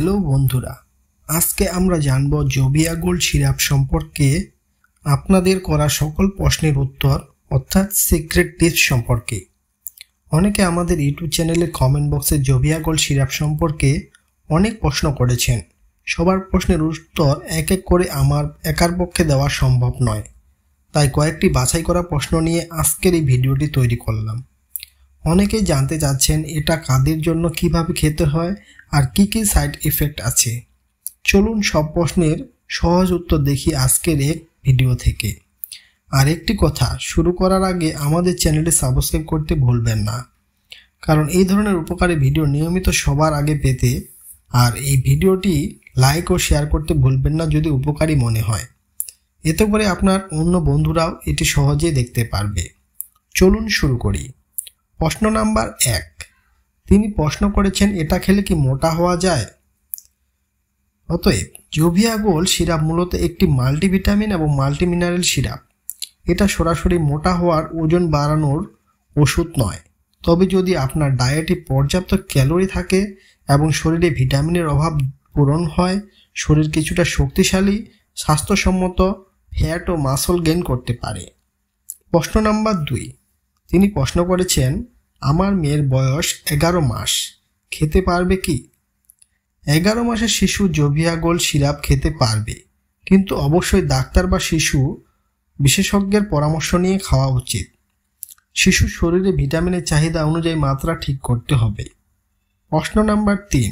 Hello বন্ধুরা, আজকে আমরা জানব জোভিয়া গোল্ড সিরাপ সম্পর্কে আপনাদের করা সকল প্রশ্নের উত্তর অর্থাৎ সিক্রেট টিপস সম্পর্কে। অনেকে আমাদের ইউটিউব চ্যানেলে কমেন্ট বক্সে জোভিয়া গোল্ড সিরাপ সম্পর্কে অনেক প্রশ্ন করেছেন। সবার প্রশ্নের উত্তর এক এক করে আমার একার পক্ষে দেওয়া সম্ভব নয়, তাই কয়েকটি বাছাই করা প্রশ্ন নিয়ে আজকের এই ভিডিওটি তৈরি করলাম। অনেকেই জানতে চাচ্ছেন এটা কাদের জন্য, কিভাবে খেতে হয় আর কি কি সাইড এফেক্ট আছে। চলুন সব প্রশ্নের সহজ উত্তর দেখি আজকের এক ভিডিও থেকে। আর একটি কথা, শুরু করার আগে আমাদের চ্যানেলটি সাবস্ক্রাইব করতে ভুলবেন না, কারণ এই ধরনের উপকারী ভিডিও নিয়মিত সবার আগে পেতে। আর এই ভিডিওটি লাইক ও শেয়ার করতে ভুলবেন না যদি উপকারী মনে হয়, এতে করে আপনার অন্য বন্ধুরাও এটি সহজেই দেখতে পারবে। চলুন শুরু করি। প্রশ্ন নাম্বার 1, তিনি প্রশ্ন করেছেন এটা খেলে কি মোটা হওয়া যায়? অতএব জোভিয়া গোল্ড সিরাপ মূলত একটি মাল্টিভিটামিন এবং মাল্টিমিনারেল সিরাপ। এটা সরাসরি মোটা হওয়ার, ওজন বাড়ানোর ওষুধ নয়। তবে যদি আপনার ডায়েটে পর্যাপ্ত ক্যালোরি থাকে এবং শরীরে ভিটামিনের অভাব পূরণ হয়, শরীর কিছুটা শক্তিশালী, স্বাস্থ্যসম্মত ফ্যাট ও মাসল গেইন করতে পারে। প্রশ্ন নাম্বার 2, তিনি প্রশ্ন করেছেন আমার মেয়ের বয়স 11 মাস, খেতে পারবে কি? 11 মাসের শিশু জোভিয়া গোল্ড সিরাপ খেতে পারবে, কিন্তু অবশ্যই ডাক্তার বা শিশু বিশেষজ্ঞের পরামর্শ নিয়ে খাওয়া উচিত। শিশুর শরীরে ভিটামিনের চাহিদা অনুযায়ী মাত্রা ঠিক করতে হবে। প্রশ্ন নাম্বার 3,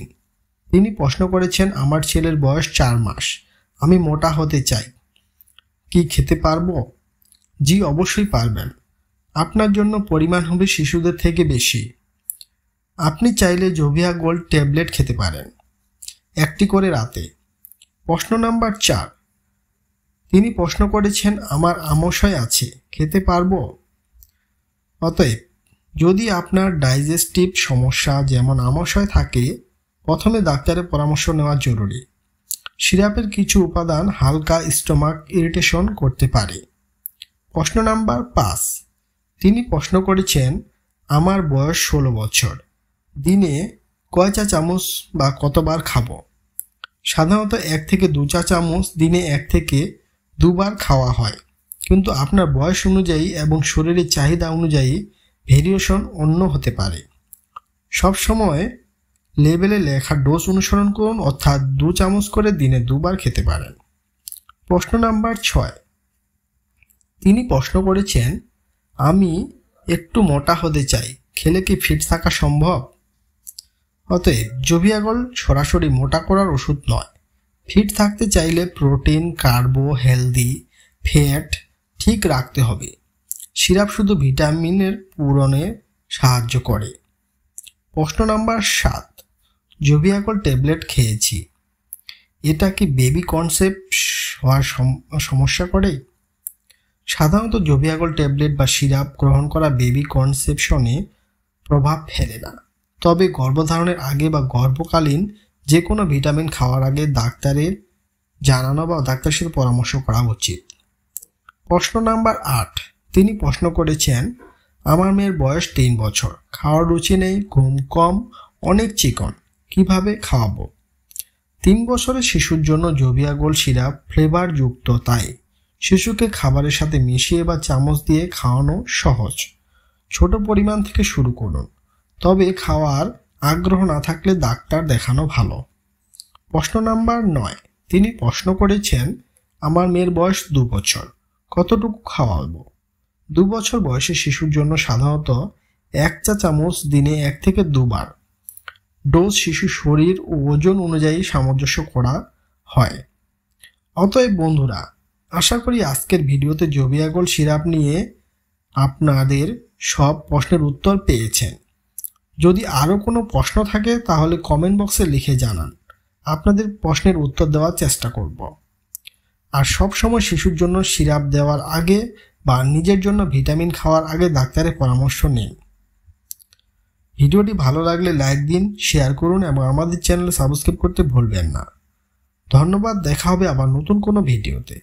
তিনি প্রশ্ন করেছেন আমার ছেলের বয়স 4 মাস, আমি মোটা হতে চাই, কি খেতে পারবো? জি, অবশ্যই পারবেন। আপনার জন্য পরিমাণ হবে শিশুদের থেকে বেশি। আপনি চাইলে জোভিয়া গোল্ড ট্যাবলেট খেতে পারেন, একটি করে রাতে। প্রশ্ন নাম্বার 4, তিনি প্রশ্ন করেছেন আমার আমাশয় আছে, খেতে পারবো? অতএব যদি আপনার ডাইজেস্টিভ সমস্যা যেমন আমাশয় থাকে, প্রথমে ডাক্তারের পরামর্শ নেওয়া জরুরি। সিরাপের কিছু উপাদান হালকা স্টোমাক ইরিটেশন করতে পারে। প্রশ্ন নাম্বার 5, তিনি প্রশ্ন করেছেন আমার বয়স 16 বছর, দিনে কয় চা চামচ বা কতবার খাবো? সাধারণত 1 থেকে 2 চা চামচ দিনে 1 থেকে 2 বার খাওয়া হয়, কিন্তু আপনার বয়স অনুযায়ী এবং শরীরের চাহিদা অনুযায়ী ভেরিয়েশন অন্য হতে পারে। সবসময় লেবেলে লেখা ডোজ অনুসরণ করুন, অর্থাৎ 2 চামচ করে দিনে 2 বার খেতে পারেন। প্রশ্ন নাম্বার 6, তিনি প্রশ্ন করেছেন আমি একটু মোটা হতে চাই, খেলে কি ফিট থাকা সম্ভব? অতএব জোভিয়া গোল্ড সরাসরি মোটা করার ওষুধ নয়। ফিট থাকতে চাইলে প্রোটিন, কার্বো, হেলদি ফ্যাট ঠিক রাখতে হবে। সিরাপ শুধু ভিটামিনের পূরণে সাহায্য করে। প্রশ্ন নাম্বার 7, জোভিয়া গোল্ড ট্যাবলেট খেয়েছি, এটা কি বেবি কনসেপ্ট হওয়ার সমস্যা করে? সাধারণত জোভিয়া গোল্ড ট্যাবলেট বা সিরাপ গ্রহণ করা বেবি কনসেপশনে প্রভাব ফেলে না, তবে গর্ভধারণের আগে বা গর্ভকালীন যে কোনো ভিটামিন খাওয়ার আগে ডাক্তারের জানানো বা ডাক্তারের সাথে পরামর্শ করা উচিত। প্রশ্ন নাম্বার 8, তিনি প্রশ্ন করেছেন আমার মেয়ের বয়স 3 বছর, খাওয়ার রুচি নেই, ঘুম কম, অনেক চিকন, কিভাবে খাওয়াবো? 3 বছরের শিশুর জন্য জোভিয়া গোল্ড সিরাপ ফ্লেভার যুক্ত, তাই শিশুকে খাবারের সাথে মিশিয়ে বা চামচ দিয়ে খাওয়ানো সহজ। ছোট পরিমাণ থেকে শুরু করুন, তবে খাওয়ার আগ্রহ না থাকলে ডাক্তার দেখানো ভালো। প্রশ্ন নাম্বার 9, তিনি প্রশ্ন করেছেন আমার মেয়ের বয়স 2 বছর, কতটুকু খাওয়াবো? 2 বছর বয়সী শিশুর জন্য সাধারণত 1 চা চামচ দিনে 1 থেকে 2 বার। ডোজ শিশুর শরীর ও ওজন অনুযায়ী সামঞ্জস্য করা হয়। অতএব বন্ধুরা, আশা করি আজকের ভিডিওতে জোভিয়া গোল্ড সিরাপ নিয়ে আপনাদের সব প্রশ্নের উত্তর পেয়েছেন। যদি আরও কোনো প্রশ্ন থাকে তাহলে কমেন্ট বক্সে লিখে জানান, আপনাদের প্রশ্নের উত্তর দেওয়ার চেষ্টা করব। আর সব সময় শিশুর জন্য সিরাপ দেওয়ার আগে বা নিজের জন্য ভিটামিন খাওয়ার আগে ডাক্তারের পরামর্শ নিন। ভিডিওটি ভালো লাগলে লাইক দিন, শেয়ার করুন এবং আমাদের চ্যানেল সাবস্ক্রাইব করতে ভুলবেন না। ধন্যবাদ, দেখা হবে আবার নতুন কোনো ভিডিওতে।